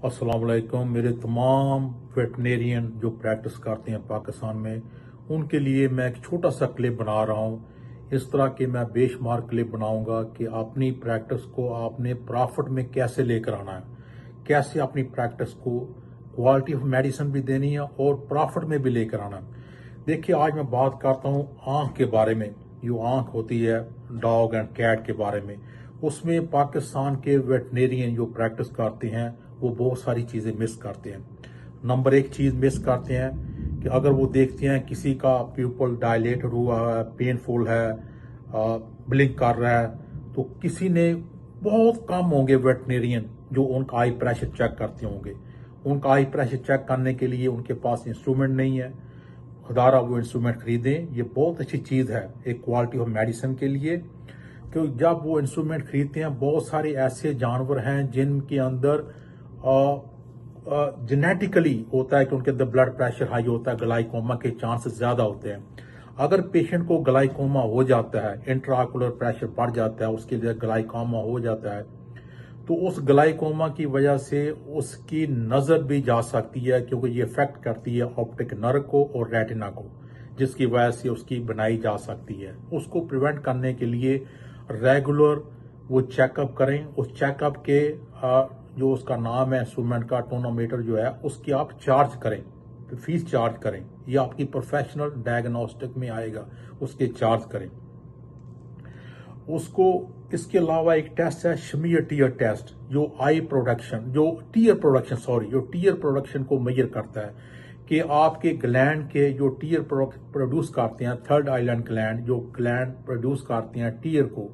अस्सलाम वालेकुम। मेरे तमाम वेटनेरियन जो प्रैक्टिस करते हैं पाकिस्तान में, उनके लिए मैं एक छोटा सा क्लिप बना रहा हूँ। इस तरह के मैं बेशुमार क्लिप बनाऊंगा कि अपनी प्रैक्टिस को आपने प्रॉफिट में कैसे लेकर आना है, कैसे अपनी प्रैक्टिस को क्वालिटी ऑफ मेडिसिन भी देनी है और प्रॉफिट में भी लेकर आना है। देखिए, आज मैं बात करता हूँ आंख के बारे में। जो आंख होती है डॉग एंड कैट के बारे में, उसमें पाकिस्तान के वेटनेरियन जो प्रैक्टिस करते हैं वो बहुत सारी चीज़ें मिस करते हैं। नंबर एक चीज़ मिस करते हैं कि अगर वो देखते हैं किसी का प्यूपल डायलेटेड हुआ है, पेनफुल है, ब्लिंक कर रहा है, तो किसी ने बहुत कम होंगे वेटनेरियन जो उनका आई प्रेशर चेक करते होंगे। उनका आई प्रेशर चेक करने के लिए उनके पास इंस्ट्रूमेंट नहीं है। खुदारा वो इंस्ट्रूमेंट खरीदें, ये बहुत अच्छी चीज़ है एक क्वालिटी ऑफ मेडिसिन के लिए। क्योंकि जब वो इंस्ट्रूमेंट खरीदते हैं, बहुत सारे ऐसे जानवर हैं जिनके अंदर जेनेटिकली होता है कि उनके अंदर ब्लड प्रेशर हाई होता है, ग्लाइकोमा के चांसेस ज्यादा होते हैं। अगर पेशेंट को ग्लाइकोमा हो जाता है, इंट्राऑकुलर प्रेशर बढ़ जाता है, उसके लिए ग्लाइकोमा हो जाता है, तो उस ग्लाइकोमा की वजह से उसकी नजर भी जा सकती है, क्योंकि ये इफेक्ट करती है ऑप्टिक नर्व को और रेटिना को, जिसकी वजह से उसकी बनाई जा सकती है। उसको प्रिवेंट करने के लिए रेगुलर वो चेकअप करें। उस चेकअप के जो उसका नाम है इंस्ट्रूमेंट का, टोनोमीटर जो है, उसकी आप चार्ज करें, फीस चार्ज करें। ये आपकी प्रोफेशनल डायग्नोस्टिक में आएगा, उसके चार्ज करें उसको। इसके अलावा एक टेस्ट है शमीर टीयर टेस्ट, जो आई प्रोडक्शन जो टीयर प्रोडक्शन जो टीयर प्रोडक्शन को मेजर करता है कि आपके ग्लैंड के जो टीयर प्रोड्यूस करते हैं, थर्ड आइलैंड ग्लैंड जो ग्लैंड प्रोड्यूस करते हैं टीयर को,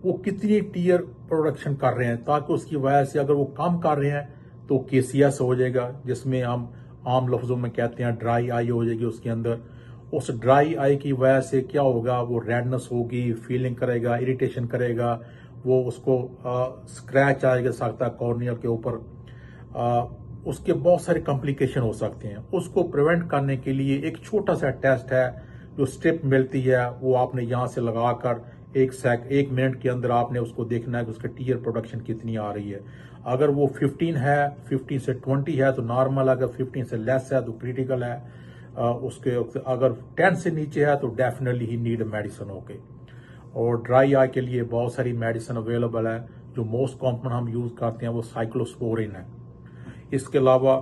वो कितनी टीयर प्रोडक्शन कर रहे हैं, ताकि उसकी वजह से अगर वो कम कर रहे हैं तो केसीएस हो जाएगा, जिसमें हम आम लफ्जों में कहते हैं ड्राई आई हो जाएगी उसके अंदर। उस ड्राई आई की वजह से क्या होगा, वो रेडनेस होगी, फीलिंग करेगा, इरिटेशन करेगा, वो उसको स्क्रैच आ सकता है कॉर्नियल के ऊपर, उसके बहुत सारे कॉम्प्लिकेशन हो सकते हैं। उसको प्रिवेंट करने के लिए एक छोटा सा टेस्ट है, जो स्ट्रिप मिलती है, वो आपने यहाँ से लगाकर एक मिनट के अंदर आपने उसको देखना है कि उसका टीयर प्रोडक्शन कितनी आ रही है। अगर वो 15 है, 15 से 20 है तो नॉर्मल, अगर 15 से लेस है तो क्रिटिकल है, उसके अगर 10 से नीचे है तो डेफिनेटली ही नीड मेडिसिन ओके। और ड्राई आई के लिए बहुत सारी मेडिसिन अवेलेबल है। जो मोस्ट कॉमन हम यूज करते हैं वो साइक्लोस्पोरिन है। इसके अलावा